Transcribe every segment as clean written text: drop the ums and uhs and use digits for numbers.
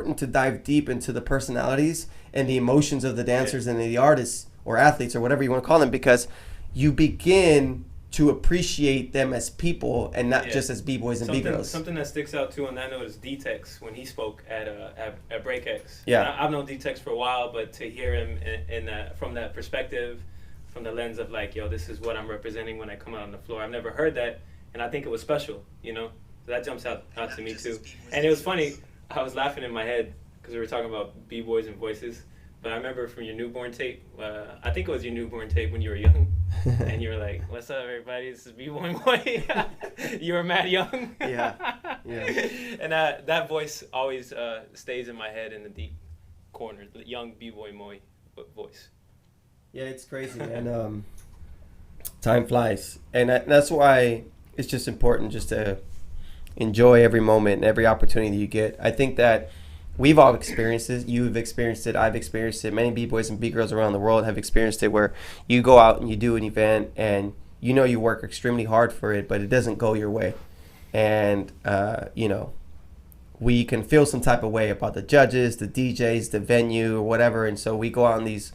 important to dive deep into the personalities and the emotions of the dancers and the artists or athletes or whatever you want to call them, because you begin to appreciate them as people and not just as b-boys and b-girls. Something that sticks out too on that note is D-Tex when he spoke at BreakX. Yeah, I've known D-Tex for a while, but to hear him in that, from that perspective, from the lens of like, yo, this is what I'm representing when I come out on the floor. I've never heard that, and I think it was special, you know? So that jumps out to me too. And it was funny, I was laughing in my head because we were talking about b-boys and voices, but I remember from your newborn tape, I think it was your newborn tape when you were young, and you were like, what's up everybody, this is B-Boy Moy. You were mad young. Yeah. And that voice always stays in my head in the deep corner, the young B-Boy Moy voice. Yeah, it's crazy, and time flies, and that's why it's just important just to enjoy every moment and every opportunity you get. I think that we've all experienced it. You've experienced it. I've experienced it. Many b-boys and b-girls around the world have experienced it, where you go out and you do an event and you know you work extremely hard for it, but it doesn't go your way, and you know, we can feel some type of way about the judges, the DJs, the venue, or whatever, and so we go out on these,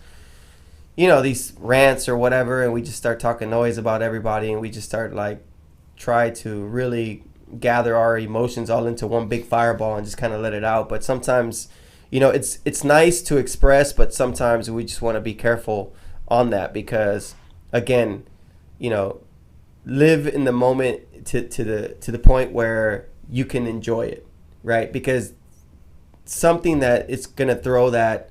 you know, these rants or whatever, and we just start talking noise about everybody, and we just start like try to really gather our emotions all into one big fireball and just kind of let it out. But sometimes, you know, it's nice to express, but sometimes we just want to be careful on that, because again, you know, live in the moment to the point where you can enjoy it, right? Because something that it's gonna throw that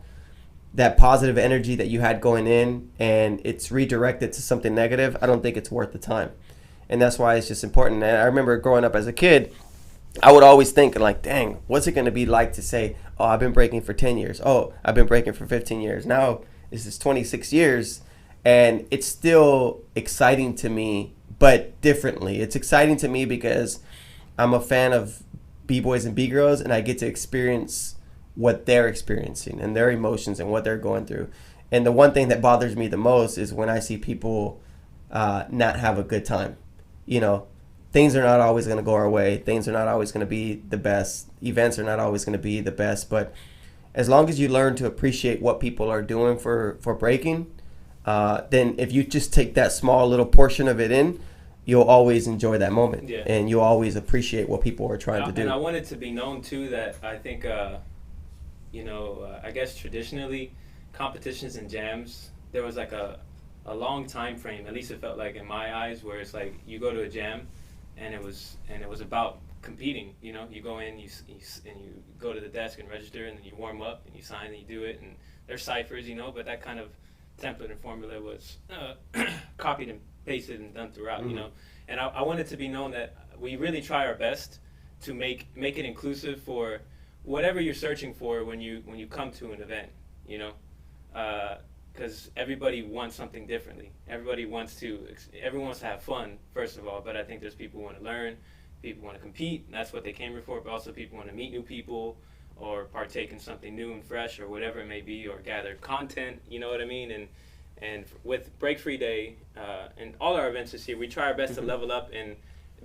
positive energy that you had going in and it's redirected to something negative, I don't think it's worth the time. And that's why it's just important. And I remember growing up as a kid, I would always think like, dang, what's it going to be like to say, oh, I've been breaking for 10 years. Oh, I've been breaking for 15 years. Now this is 26 years. And it's still exciting to me, but differently. It's exciting to me because I'm a fan of B-boys and B-girls, and I get to experience what they're experiencing and their emotions and what they're going through. And the one thing that bothers me the most is when I see people not have a good time. You know, things are not always going to go our way. Things are not always going to be the best. Events are not always going to be the best. But as long as you learn to appreciate what people are doing for breaking, then if you just take that small little portion of it in, you'll always enjoy that moment. Yeah. And you'll always appreciate what people are trying to do. And I want it to be known, too, that I think, you know, I guess traditionally, competitions and jams, there was like a long time frame, at least it felt like in my eyes, where it's like you go to a jam and it was about competing. You know, you go in, you go to the desk and register, and then you warm up and you sign and you do it, and there's ciphers, you know, but that kind of template and formula was copied and pasted and done throughout. Mm-hmm. You know, and I want it to be known that we really try our best to make it inclusive for whatever you're searching for when you come to an event, you know. Because everybody wants something differently. Everyone wants to have fun, first of all, but I think there's people who want to learn, people want to compete, and that's what they came here for, but also people want to meet new people or partake in something new and fresh or whatever it may be, or gather content, you know what I mean? And with Break Free Day and all our events this year, we try our best to level up and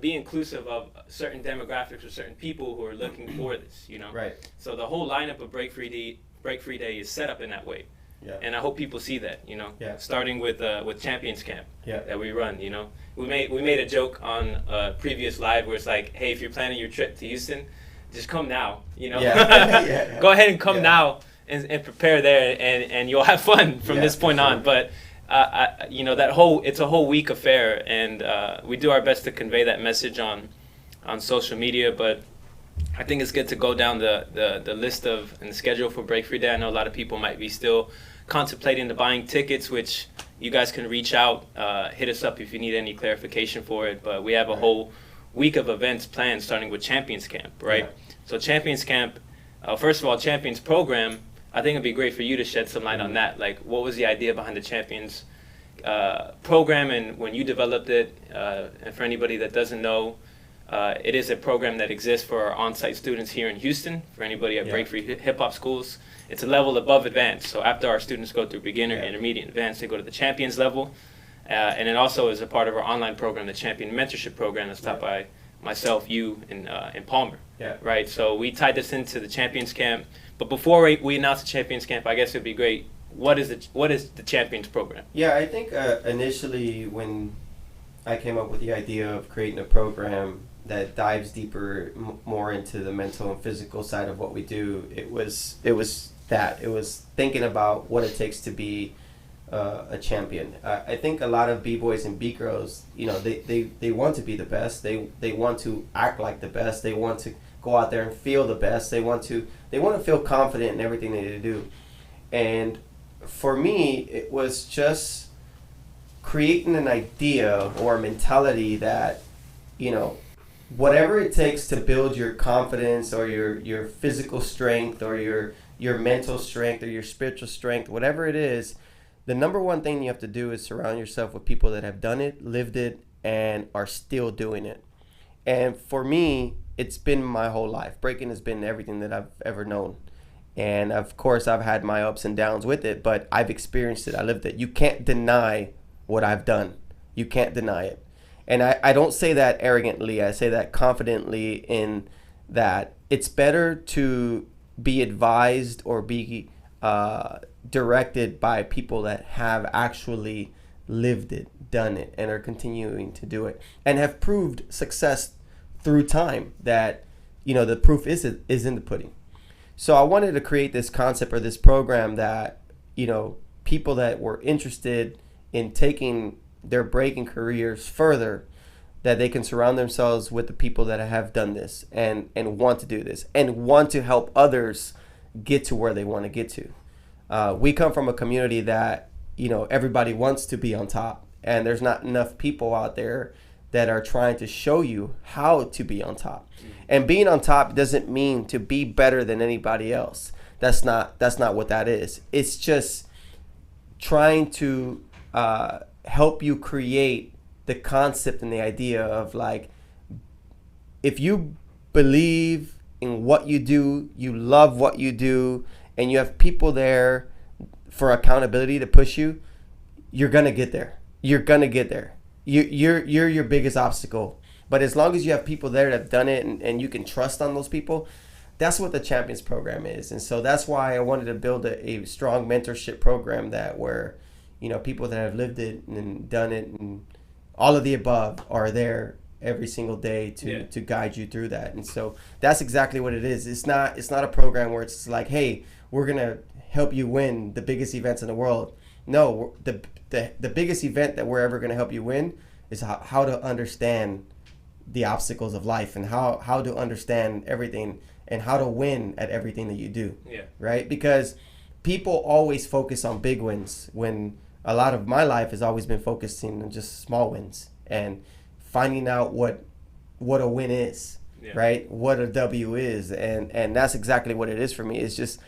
be inclusive of certain demographics or certain people who are looking for this, you know? Right. So the whole lineup of Break Free Day is set up in that way. Yeah. And I hope people see that, you know, starting with Champions Camp that we run, you know. We made a joke on a previous live where it's like, hey, if you're planning your trip to Houston, just come now, you know. Yeah. Go ahead and come now and prepare there, and you'll have fun from this point on. But, you know, it's a whole week affair, and we do our best to convey that message on social media, but I think it's good to go down the list of and the schedule for Break Free Day. I know a lot of people might be still contemplating the buying tickets, which you guys can reach out, hit us up if you need any clarification for it. But we have a whole week of events planned, starting with Champions Camp, right? Yeah. So Champions Camp, first of all, Champions program, I think it'd be great for you to shed some light on that. Like, what was the idea behind the Champions program, and when you developed it, and for anybody that doesn't know, it is a program that exists for our on-site students here in Houston, for anybody at Break Free Hip Hop Schools. It's a level above advanced. So after our students go through beginner, intermediate, advanced, they go to the Champions level. And it also is a part of our online program, the Champion Mentorship Program, that's taught by myself, you, and Palmer. Yeah. Right. So we tied this into the Champions Camp. But before we announce the Champions Camp, I guess it'd be great. What is the Champions program? Yeah, I think initially when I came up with the idea of creating a program that dives deeper, more into the mental and physical side of what we do, it was thinking about what it takes to be a champion. I think a lot of b-boys and b-girls, they want to be the best. They want to act like the best. They want to go out there and feel the best. They want to feel confident in everything they do. And for me, it was just creating an idea or a mentality that, whatever it takes to build your confidence or your physical strength or your mental strength or your spiritual strength, whatever it is, the number one thing you have to do is surround yourself with people that have done it, lived it, and are still doing it. And for me, it's been my whole life. Breaking has been everything that I've ever known. And of course, I've had my ups and downs with it, but I've experienced it. I lived it. You can't deny what I've done. You can't deny it. And I don't say that arrogantly. I say that confidently, in that it's better to be advised or be directed by people that have actually lived it, done it, and are continuing to do it, and have proved success through time, that the proof is in the pudding. So I wanted to create this concept or this program that people that were interested in taking their breaking careers further, that they can surround themselves with the people that have done this and want to do this and want to help others get to where they want to get to. We come from a community that everybody wants to be on top, and there's not enough people out there that are trying to show you how to be on top. And being on top doesn't mean to be better than anybody else. That's not what that is. It's just trying to help you create the concept and the idea of, like, if you believe in what you do, you love what you do, and you have people there for accountability to push you, you're gonna get there. You're gonna get there. You're your biggest obstacle. But as long as you have people there that have done it, and you can trust on those people, that's what the Champions program is. And so that's why I wanted to build a strong mentorship program that where people that have lived it and done it and all of the above are there every single day to guide you through that. And so that's exactly what it is. It's not a program where it's like, hey, we're gonna help you win the biggest events in the world. No, the biggest event that we're ever gonna help you win is how to understand the obstacles of life, and how to understand everything, and how to win at everything that you do. Yeah. Right? Because people always focus on big wins, when a lot of my life has always been focusing on just small wins and finding out what a win is, right? What a W is. And that's exactly what it is for me. It's just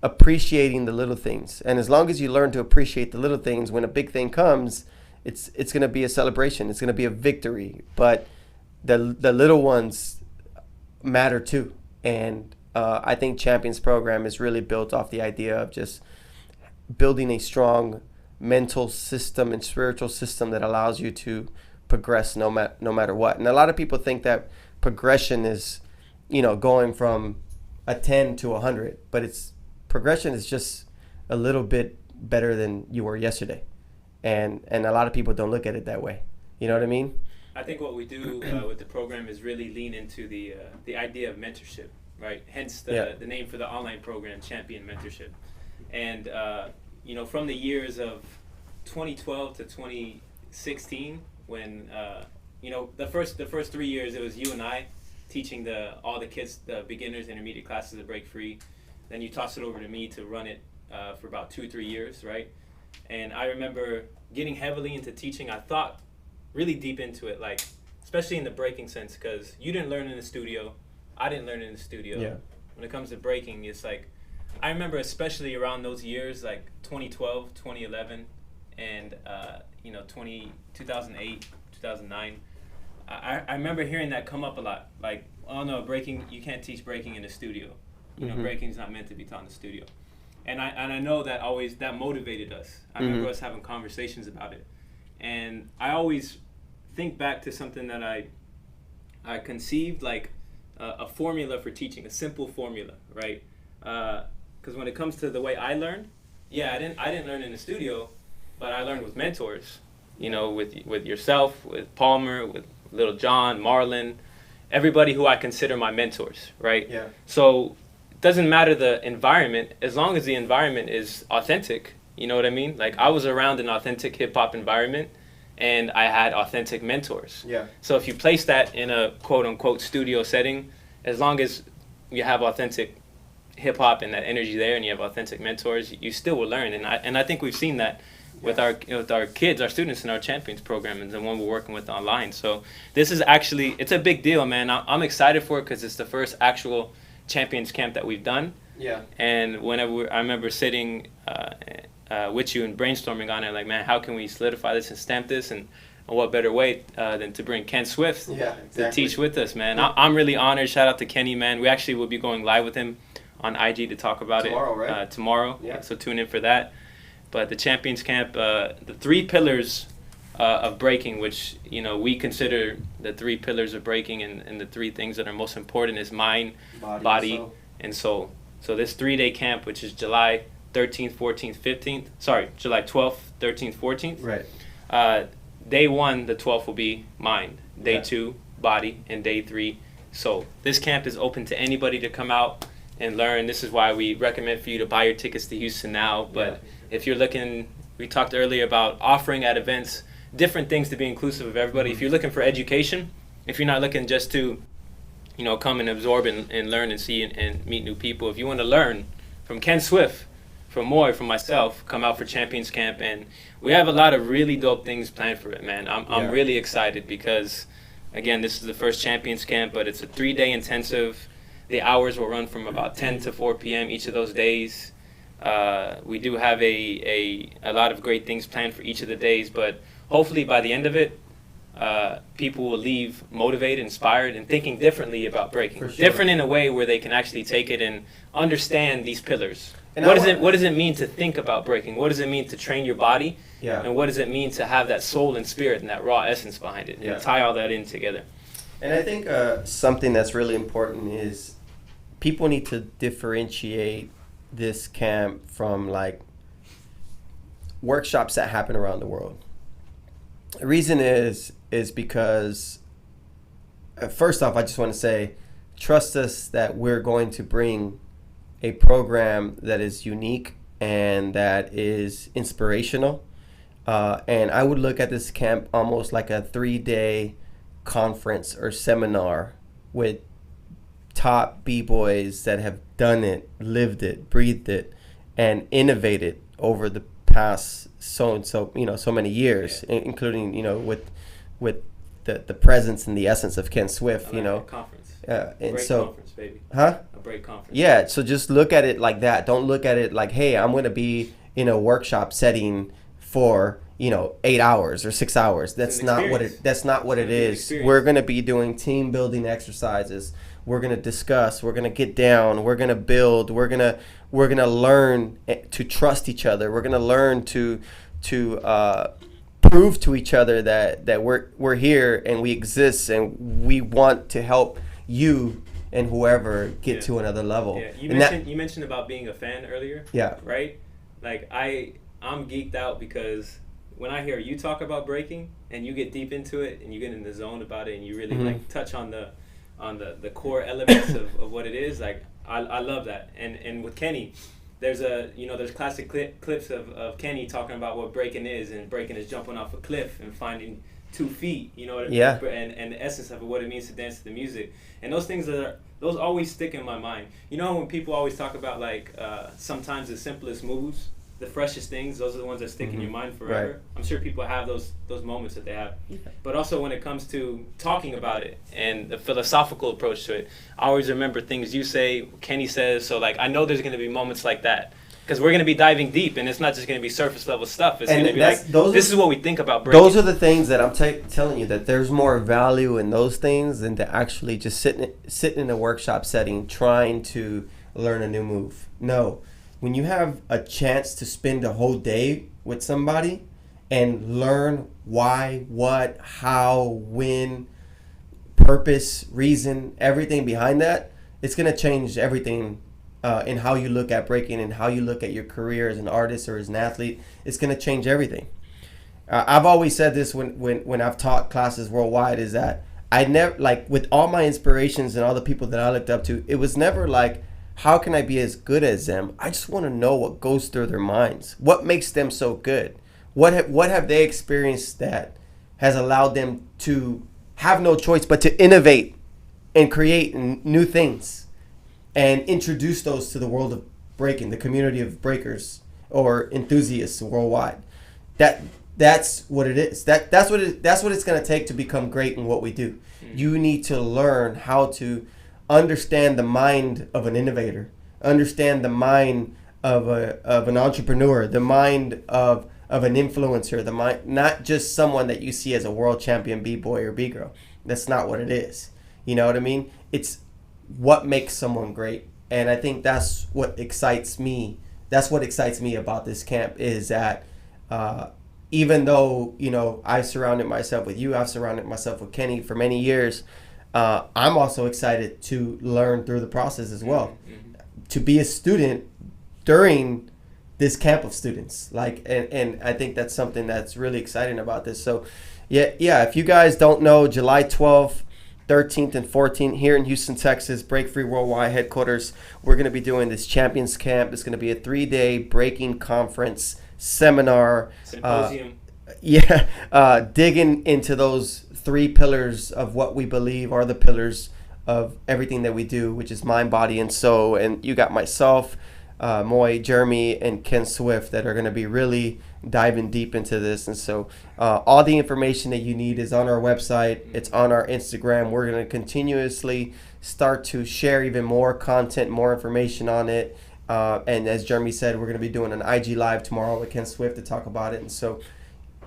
appreciating the little things. And as long as you learn to appreciate the little things, when a big thing comes, it's going to be a celebration. It's going to be a victory. But the little ones matter too. And I think Champions program is really built off the idea of just building a strong mental system and spiritual system that allows you to progress no matter what. And a lot of people think that progression is, going from a 10 to 100, but progression is just a little bit better than you were yesterday. And a lot of people don't look at it that way. You know what I mean? I think what we do with the program is really lean into the idea of mentorship, right? Hence the name for the online program, Champion Mentorship. And from the years of 2012 to 2016, when the first 3 years it was you and I teaching all the kids, the beginners, intermediate classes to break free. Then you tossed it over to me to run it for about 2-3 years, right? And I remember getting heavily into teaching. I thought really deep into it, like especially in the breaking sense, because you didn't learn in the studio, I didn't learn in the studio. Yeah. When it comes to breaking, it's like, I remember especially around those years, like 2012, 2011, and 2008, 2009. I remember hearing that come up a lot. Like, oh no, breaking, you can't teach breaking in the studio. Breaking's not meant to be taught in the studio. And I know that motivated us. I remember us having conversations about it. And I always think back to something that I I conceived like a formula for teaching, a simple formula, right? Because when it comes to the way I learned, I didn't learn in the studio, but I learned with mentors. You know, with yourself, with Palmer, with Little John, Marlon, everybody who I consider my mentors, right? Yeah. So it doesn't matter the environment, as long as the environment is authentic. You know what I mean? Like, I was around an authentic hip hop environment, and I had authentic mentors. Yeah. So if you place that in a quote unquote studio setting, as long as you have authentic hip hop and that energy there, and you have authentic mentors, you still will learn. And I think we've seen that with our kids, our students in our Champions program, and the one we're working with online. So this is actually, it's a big deal, man. I'm excited for it because it's the first actual Champions camp that we've done. Yeah. And whenever I remember sitting with you and brainstorming on it, like, man, how can we solidify this and stamp this, and what better way than to bring Ken Swift to teach with us, man. I'm really honored. Shout out to Kenny, man. We actually will be going live with him on IG to talk about tomorrow, it right? Tomorrow. Yeah. So tune in for that. But the Champions Camp, the 3 pillars of breaking, which, you know, we consider the 3 pillars of breaking, and the 3 things that are most important is mind, body and soul. So this 3-day camp, which is July 13th, 14th, 15th, July 12th, 13th, 14th. Right. Day 1, the 12th, will be mind. Day 2, body. And day 3, soul. This camp is open to anybody to come out and learn. This is why we recommend for you to buy your tickets to Houston now. But if you're looking, we talked earlier about offering at events different things to be inclusive of everybody. If you're looking for education, if you're not looking just to, you know, come and absorb and learn and see and meet new people, if you want to learn from Ken Swift, from Moy, from myself, come out for Champions Camp. And we have a lot of really dope things planned for it, man. I'm really excited because, again, this is the first Champions Camp, but it's a 3-day intensive. The hours will run from about 10 to 4 p.m. each of those days. We do have a lot of great things planned for each of the days, but hopefully by the end of it, people will leave motivated, inspired, and thinking differently about breaking. Sure. Different in a way where they can actually take it and understand these pillars. And what does it mean to think about breaking? What does it mean to train your body? Yeah. And what does it mean to have that soul and spirit and that raw essence behind it? And tie all that in together. And I think something that's really important is people need to differentiate this camp from like workshops that happen around the world. The reason is because first off, I just want to say, trust us that we're going to bring a program that is unique and that is inspirational. And I would look at this camp almost like a 3-day conference or seminar with top b-boys that have done it, lived it, breathed it, and innovated over the past so many years, including, you know, with the presence and the essence of Ken Swift, you know. Conference. And break so, conference, baby. Huh? A break conference. Yeah. So just look at it like that. Don't look at it like, hey, I'm going to be in a workshop setting for, you know, 8 hours or 6 hours. That's not what it. That's not what it is. We're going to be doing team building exercises. We're going to discuss. We're going to get down. We're going to build. We're going to learn to trust each other. We're going to learn to prove to each other that we're here and we exist and we want to help you and whoever get to another level. Yeah, you mentioned about being a fan earlier. Yeah. Right? Like I'm geeked out because when I hear you talk about breaking and you get deep into it and you get in the zone about it and you really like touch on the core elements of what it is, like I love that. And with Kenny, there's classic clips of Kenny talking about what breaking is, and breaking is jumping off a cliff and finding 2 feet, you know what I mean? Yeah. And the essence of what it means to dance to the music. And those things those always stick in my mind. You know, when people always talk about like sometimes the simplest moves, the freshest things, those are the ones that stick in your mind forever. Right. I'm sure people have those moments that they have. Yeah. But also when it comes to talking about it and the philosophical approach to it, I always remember things you say, Kenny says. So like I know there's going to be moments like that. Because we're going to be diving deep, and it's not just going to be surface level stuff. It's going to be like, this is what we think about breaking. Those are the things that I'm telling you, that there's more value in those things than to actually just sit in a workshop setting trying to learn a new move. No. When you have a chance to spend a whole day with somebody and learn why, what, how, when, purpose, reason, everything behind that, it's going to change everything in how you look at breaking and how you look at your career as an artist or as an athlete. It's going to change everything. I've always said this when I've taught classes worldwide, is that I never, like, with all my inspirations and all the people that I looked up to, it was never like, how can I be as good as them? I just want to know what goes through their minds. What makes them so good? What have they experienced that has allowed them to have no choice but to innovate and create new things and introduce those to the world of breaking, the community of breakers or enthusiasts worldwide? That's what it is. That's what it's going to take to become great in what we do. You need to learn how to understand the mind of an innovator, understand the mind of an entrepreneur, the mind of an influencer, the mind, not just someone that you see as a world champion b-boy or b-girl. That's not what it is. You know what I mean? It's what makes someone great. And I think that's what excites me. That's what excites me about this camp, is that even though, you know, I've surrounded myself with you, I've surrounded myself with Kenny for many years, I'm also excited to learn through the process as well. To be a student during this camp of students, like, and I think that's something that's really exciting about this. So yeah, if you guys don't know, July 12th, 13th and 14th here in Houston, Texas, Break Free Worldwide headquarters, we're going to be doing this Champions Camp. It's going to be a 3-day breaking conference, seminar, symposium. Digging into those 3 pillars of what we believe are the pillars of everything that we do, which is mind, body, and soul. And you got myself, Moy, Jeremy, and Ken Swift that are going to be really diving deep into this. And so all the information that you need is on our website. It's on our Instagram. We're going to continuously start to share even more content, more information on it. And as Jeremy said, we're going to be doing an IG Live tomorrow with Ken Swift to talk about it. And so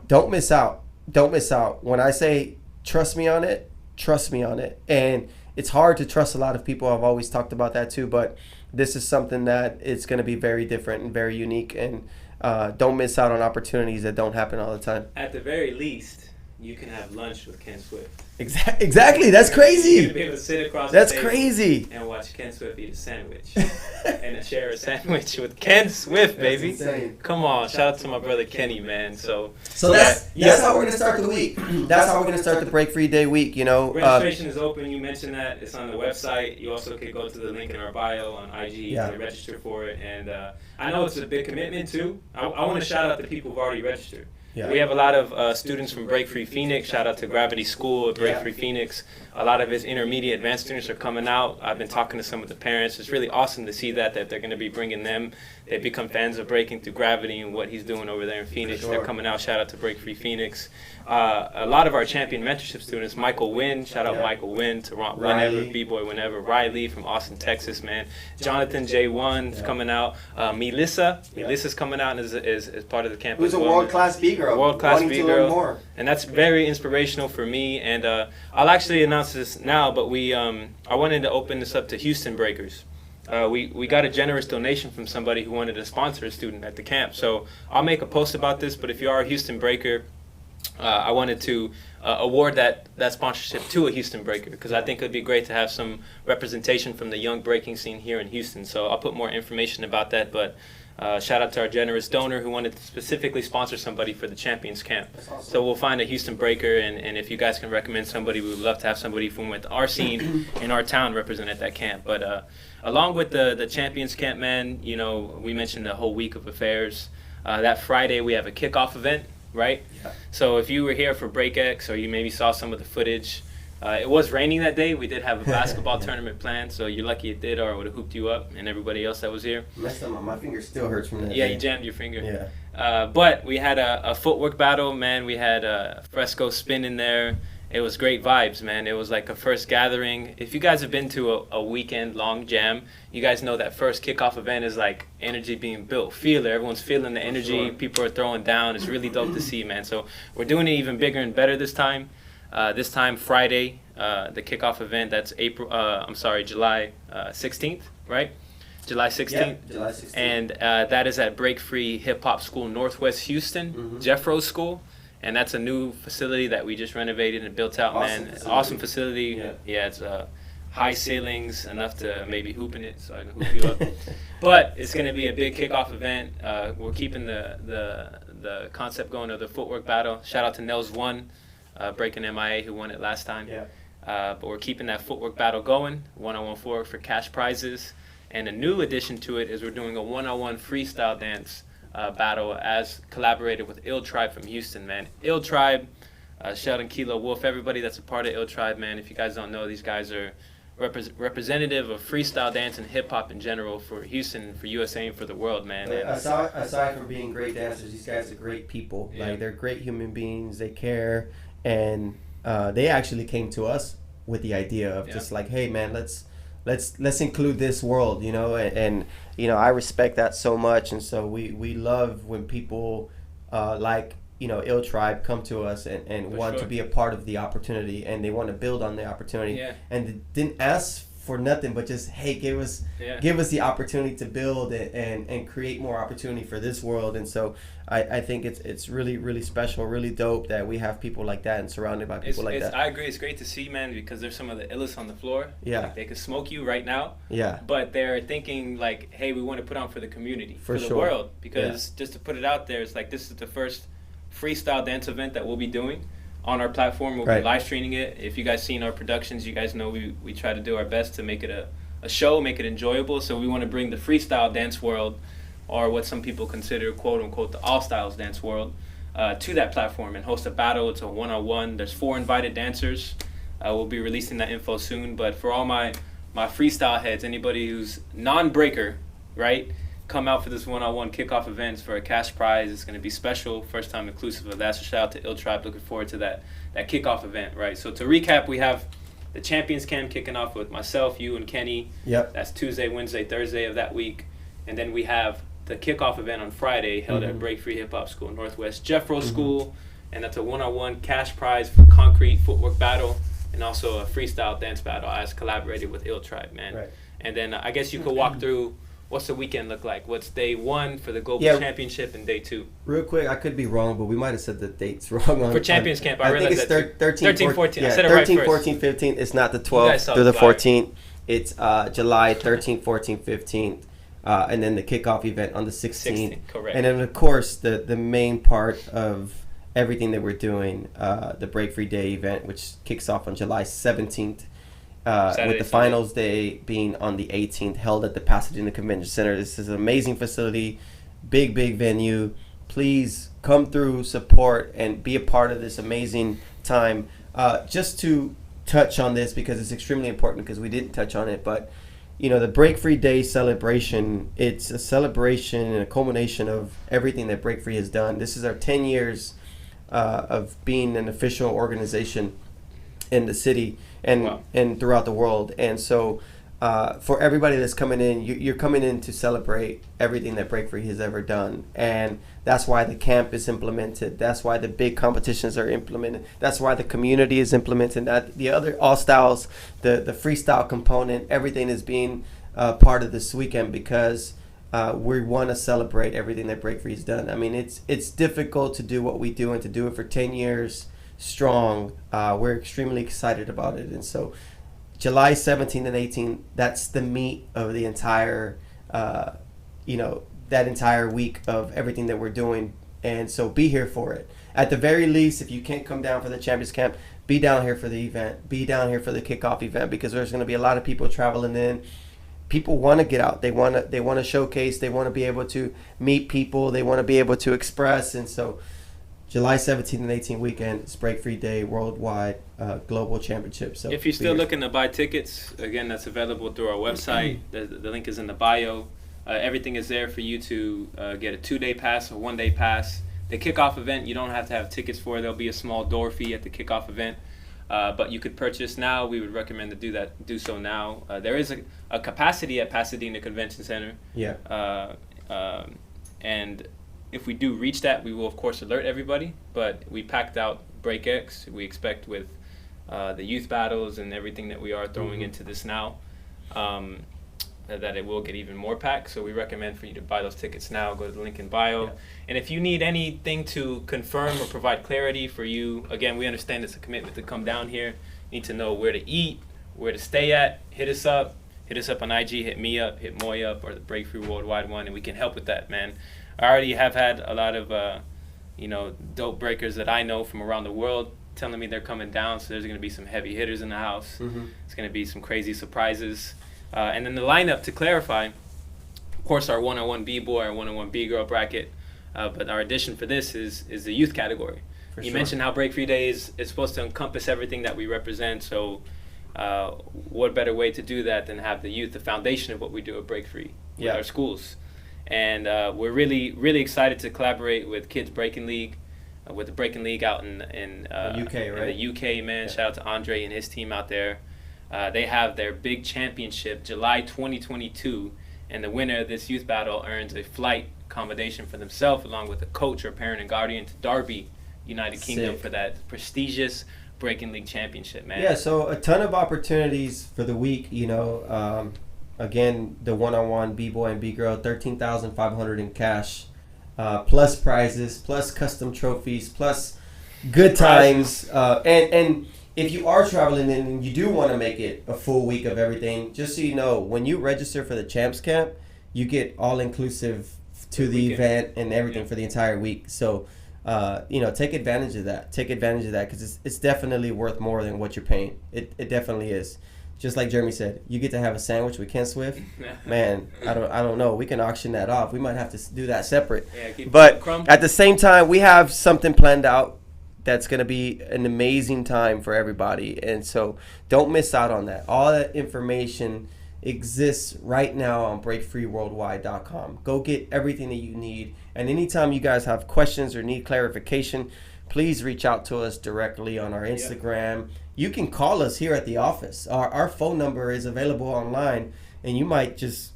don't miss out. Don't miss out. When I say trust me on it, trust me on it. And it's hard to trust a lot of people. I've always talked about that too. But this is something that it's going to be very different and very unique. And don't miss out on opportunities that don't happen all the time. At the very least, you can have lunch with Ken Swift. Exactly. That's crazy. You're gonna be able to sit across the table crazy. And watch Ken Swift eat a sandwich. And share a sandwich with Ken Swift, baby. Come on. Shout out to my brother Kenny, man. So that's how we're going to start the week. That's how we're going to start the Break Free Day week, you know. Registration is open. You mentioned that. It's on the website. You also could go to the link in our bio on IG to register for it. And I know it's a big commitment, too. I want to shout out the people who've already registered. Yeah. We have a lot of students from Break Free Phoenix. Shout out to Gravity School at Break Free Phoenix. A lot of his intermediate advanced students are coming out. I've been talking to some of the parents. It's really awesome to see that they're going to be bringing them. They've become fans of breaking through Gravity and what he's doing over there in Phoenix. They're coming out. Shout out to Break Free Phoenix. A lot of our champion mentorship students, Michael Wynn. Shout out Michael Wynn, to whenever, B-Boy whenever. Riley from Austin, Texas, man. Jonathan J1 is coming out. Melissa's coming out and is part of the campus. Who's a world-class B-girl. World-class B-girl. And that's very inspirational for me. And I'll actually announce this now, but I wanted to open this up to Houston Breakers. We got a generous donation from somebody who wanted to sponsor a student at the camp. So I'll make a post about this, but if you are a Houston Breaker, I wanted to award that sponsorship to a Houston Breaker, because I think it would be great to have some representation from the young breaking scene here in Houston. So I'll put more information about that, but shout out to our generous donor who wanted to specifically sponsor somebody for the Champions Camp. Awesome. So we'll find a Houston Breaker, and if you guys can recommend somebody, we would love to have somebody from with our scene in our town represent at that camp. But along with the Champions Camp, man, you know, we mentioned the whole week of affairs. That Friday we have a kickoff event, right? Yeah. So if you were here for BreakX, or you maybe saw some of the footage, it was raining that day. We did have a basketball tournament planned, so you're lucky it did, or I would have hooped you up and everybody else that was here. My finger still hurts from that. Yeah, you jammed your finger. Yeah. But we had a footwork battle, man. We had a fresco spin in there. It was great vibes, man. It was like a first gathering. If you guys have been to a weekend-long jam, you guys know that first kickoff event is like energy being built. Feel it. Everyone's feeling the energy. Sure. People are throwing down. It's really dope to see, man. So we're doing it even bigger and better this time. This time, Friday, the kickoff event. That's July 16th, right? July 16th. Yeah, July 16th. And that is at Break Free Hip Hop School, Northwest Houston, Jeffro School. and that's a new facility that we just renovated and built out, man. Awesome facility. Yeah, it's high ceilings, enough to maybe hoop in it, so I can hoop you up. But it's going to be a big kickoff event. We're keeping the concept going of the footwork battle. Shout out to Nels One, breaking MIA, who won it last time. Yeah. But we're keeping that footwork battle going, one-on-one footwork for cash prizes. And a new addition to it is we're doing a one-on-one freestyle dance battle as collaborated with Ill Tribe from Houston, man. Ill Tribe, Sheldon Kilo Wolf, everybody that's a part of Ill Tribe, man. If you guys don't know, these guys are representative of freestyle dance and hip-hop in general for Houston, for USA, and for the world, man. Aside from being great dancers, these guys are great people. Like, they're great human beings. They care. And they actually came to us with the idea of just like, hey, man, let's include this world, you know, and you know, I respect that so much. And so we love when people like, you know, Ill Tribe come to us and want to be a part of the opportunity, and they want to build on the opportunity, and they didn't ask for nothing but just, hey, give us the opportunity to build it and create more opportunity for this world. And so I think it's really, really special, really dope that we have people like that and surrounded by people like that. I agree. It's great to see, man, because there's some of the illest on the floor. Yeah. Like, they could smoke you right now. Yeah. But they're thinking like, hey, we want to put on for the community, for the sure. world. Because just to put it out there, it's like, this is the first freestyle dance event that we'll be doing on our platform. We'll be live streaming it. If you guys seen our productions, you guys know we try to do our best to make it a show, make it enjoyable. So we want to bring the freestyle dance world, or what some people consider quote unquote the all styles dance world, to that platform and host a battle. It's a one-on-one. There's 4 invited dancers. We'll be releasing that info soon. But for all my freestyle heads, anybody who's non-breaker, right, come out for this one-on-one kickoff events for a cash prize. It's going to be special, first time inclusive of that. So shout out to Ill Tribe. Looking forward to that kickoff event, right? So to recap, we have the Champions Camp kicking off with myself, you, and Kenny. Yep. That's Tuesday, Wednesday, Thursday of that week. And then we have the kickoff event on Friday held at Break Free Hip Hop School, Northwest Jeffro School. And that's a one-on-one cash prize for concrete footwork battle, and also a freestyle dance battle as collaborated with Ill Tribe, man. Right. And then I guess you could walk through what's the weekend look like. What's day 1 for the Global Championship and day 2? Real quick, I could be wrong, but we might have said the dates wrong. For Champions Camp, I think realized it's 13, 14. I said it right 13, first. 14, 15. It's not the 12th through the 14th. It's July 13th, 14th, 15th. And then the kickoff event on the 16th. Correct. And then, of course, the main part of everything that we're doing, the Break Free Day event, which kicks off on July 17th. With the finals day being on the 18th, held at the Pasadena Convention Center. This is an amazing facility, big venue. Please come through, support, and be a part of this amazing time. Just to touch on this, because it's extremely important, because we didn't touch on it, but you know, the Break Free Day celebration, it's a celebration and a culmination of everything that Break Free has done. This is our 10 years of being an official organization in the city and throughout the world. And so for everybody that's coming in, you're coming in to celebrate everything that Break Free has ever done. And that's why the camp is implemented. That's why the big competitions are implemented. That's why the community is implemented. The other all styles, the freestyle component, everything is being part of this weekend, because we want to celebrate everything that Break Free has done. I mean, it's difficult to do what we do, and to do it for 10 years strong. We're extremely excited about it. And so July 17th and 18th, that's the meat of the entire, that entire week of everything that we're doing. And so be here for it. At the very least, if you can't come down for the Champions Camp, be down here for the event. Be down here for the kickoff event, because there's going to be a lot of people traveling in. People want to get out. They want to showcase. They want to be able to meet people. They want to be able to express. And so July 17th and 18th weekend, it's Break Free Day worldwide global championship. So if you're still looking to buy tickets, again, that's available through our website. The link is in the bio. Everything is there for you to get a 2-day pass or 1-day pass. The kickoff event, you don't have to have tickets for. There'll be a small door fee at the kickoff event, but you could purchase now. We would recommend to do so now. There is a capacity at Pasadena Convention Center. Yeah. And if we do reach that, we will of course alert everybody. But we packed out Break X. We expect with the youth battles and everything that we are throwing into this now. that it will get even more packed. So we recommend for you to buy those tickets now. Go to the link in bio. Yeah. And if you need anything to confirm or provide clarity for you, again, we understand it's a commitment to come down here. You need to know where to eat, where to stay at. Hit us up. Hit us up on IG. Hit me up. Hit Moy up, or the Breakthrough Worldwide one, and we can help with that, man. I already have had a lot of, dope breakers that I know from around the world telling me they're coming down, so there's going to be some heavy hitters in the house. Mm-hmm. It's going to be some crazy surprises. And then the lineup, to clarify, of course, our 101 B-boy, our 101 B-girl bracket, but our addition for this is the youth category. You mentioned how Break Free Day is supposed to encompass everything that we represent, so what better way to do that than have the youth, the foundation of what we do at Break Free with our schools. And we're really, really excited to collaborate with Kids Breaking League, with the Breaking League out in UK, right? In the UK, man. Yeah. Shout out to Andre and his team out there. They have their big championship July 2022, and the winner of this youth battle earns a flight accommodation for themselves along with a coach or parent and guardian to Derby, United Kingdom, for that prestigious Breaking League championship, man. Yeah, so a ton of opportunities for the week, again, the one-on-one B-boy and B-girl, $13,500 in cash. Plus prizes, plus custom trophies, plus good times. And if you are traveling and you do want to make it a full week of everything, just so you know, when you register for the Champs Camp, you get all-inclusive to the event and everything for the entire week. So, take advantage of that. Take advantage of that because it's definitely worth more than what you're paying. It definitely is. Just like Jeremy said, you get to have a sandwich with Ken Swift. Man, I don't know. We can auction that off. We might have to do that separate. Yeah, but at the same time, we have something planned out that's going to be an amazing time for everybody. And so don't miss out on that. All that information exists right now on breakfreeworldwide.com. Go get everything that you need. And anytime you guys have questions or need clarification, please reach out to us directly on our Instagram. Yep. You can call us here at the office. Our phone number is available online, and you might just,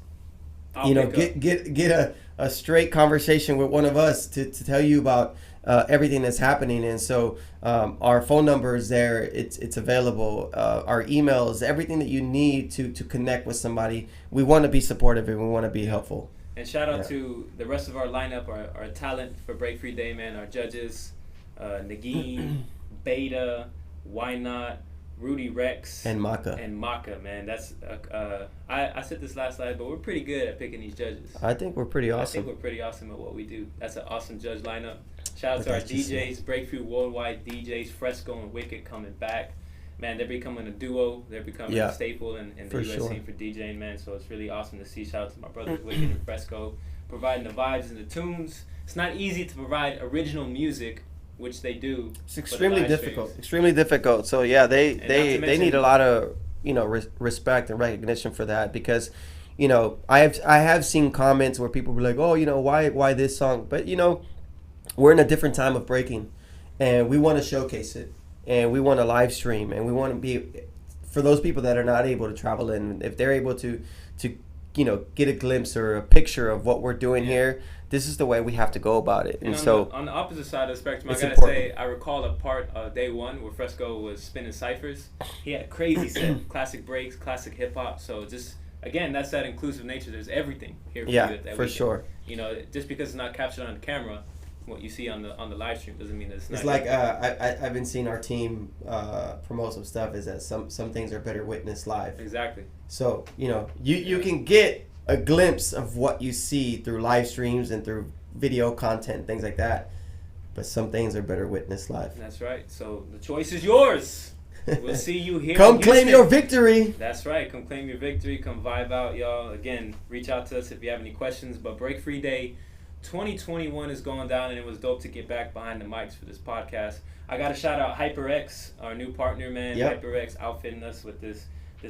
get a straight conversation with one of us to tell you about everything that's happening. And so our phone number is there. It's available. Our emails, everything that you need to connect with somebody. We want to be supportive and we want to be helpful. And shout out to the rest of our lineup, our talent for Break Free Day, man. Our judges, Nagin, Beta, Why Not, Rudy Rex, and Maka, man. That's I said this last night, but we're pretty good at picking these judges. I think we're pretty awesome. I think we're pretty awesome at what we do. That's an awesome judge lineup. Shout out to our DJs, Breakthrough Worldwide DJs, Fresco and Wicked coming back. Man, they're becoming a duo. They're becoming a staple in the US scene for DJing, man. So it's really awesome to see. Shout out to my brothers Wicked and Fresco, providing the vibes and the tunes. It's not easy to provide original music, which they do. It's extremely difficult. So yeah, they need a lot of respect and recognition for that, because I have seen comments where people were like, oh, why this song? But we're in a different time of breaking, and we want to showcase it, and we want to live stream, and we want to be, for those people that are not able to travel in, if they're able to get a glimpse or a picture of what we're doing here, this is the way we have to go about it. And so on the opposite side of the spectrum, I gotta say, I recall a part of day one where Fresco was spinning ciphers. He had a crazy set, classic breaks, classic hip hop. So just again, that's that inclusive nature. There's everything here for you at that weekend. For sure. Just because it's not captured on the camera, what you see on the live stream doesn't mean that it's not. It's like I've been seeing our team promote some stuff. Is that some things are better witnessed live. Exactly. So you can get a glimpse of what you see through live streams and through video content, things like that. But some things are better witnessed live. That's right. So the choice is yours. We'll see you here. Come claim your victory. That's right. Come claim your victory. Come vibe out, y'all. Again, reach out to us if you have any questions. But Break Free Day 2021 is going down, and it was dope to get back behind the mics for this podcast. I got to shout out HyperX, our new partner, man. Yep. HyperX outfitting us with this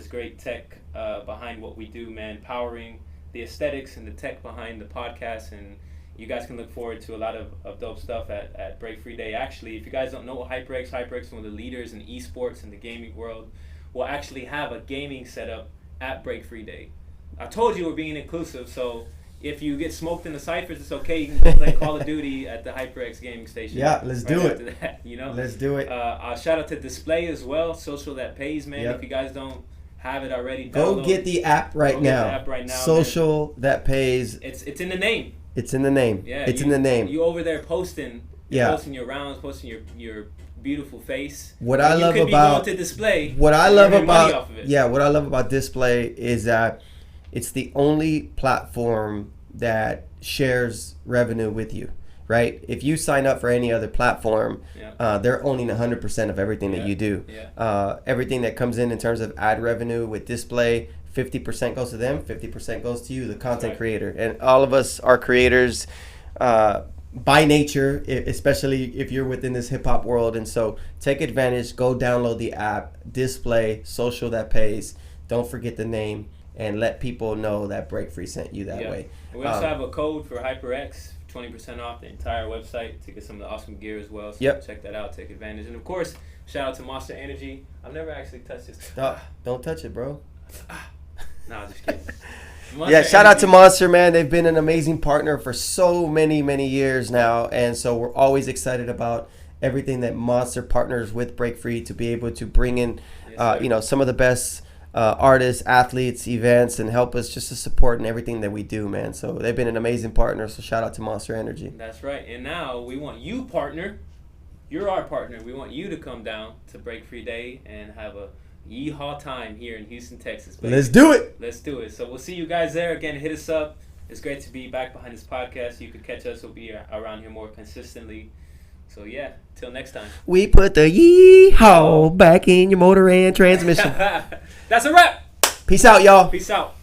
great tech behind what we do, man. Powering the aesthetics and the tech behind the podcast, and you guys can look forward to a lot of dope stuff at Break Free Day. Actually, if you guys don't know what HyperX is one of the leaders in esports in the gaming world. We'll actually have a gaming setup at Break Free Day. I told you we're being inclusive, so if you get smoked in the ciphers, it's okay. You can go play Call of Duty at the HyperX gaming station. Yeah, let's do it. That, Let's do it. I'll shout out to Display as well, social that pays, man. Yep. If you guys don't have it already. Go get the app right now. Social that pays. It's in the name. It's in the name. Yeah, it's in the name. You over there posting. Posting your rounds, posting your beautiful face. What I love about to display. What I love about what I love about Display is that it's the only platform that shares revenue with you. Right? If you sign up for any other platform, they're owning 100% of everything that you do. Yeah. Everything that comes in terms of ad revenue with Display, 50% goes to them, 50% goes to you, the content creator. And all of us are creators by nature, especially if you're within this hip hop world. And so take advantage, go download the app, Display, social that pays. Don't forget the name, and let people know that Break Free sent you that way. And we also have a code for HyperX. 20% off the entire website to get some of the awesome gear as well. So check that out, take advantage. And of course, shout out to Monster Energy. I've never actually touched this. Don't touch it, bro. No, just kidding. Shout out to Monster, man. They've been an amazing partner for so many, many years now. And so we're always excited about everything that Monster partners with Break Free to be able to bring in, some of the best artists, athletes, events, and help us just to support in everything that we do, man. So they've been an amazing partner. So shout out to Monster Energy. That's right. And now we want you, partner. You're our partner. We want you to come down to Break Free Day and have a yeehaw time here in Houston, Texas. Baby. Let's do it. Let's do it. So we'll see you guys there. Again, hit us up. It's great to be back behind this podcast. You could catch us. We'll be around here more consistently. So yeah, till next time. We put the yeehaw back in your motor and transmission. That's a wrap. Peace out, y'all. Peace out.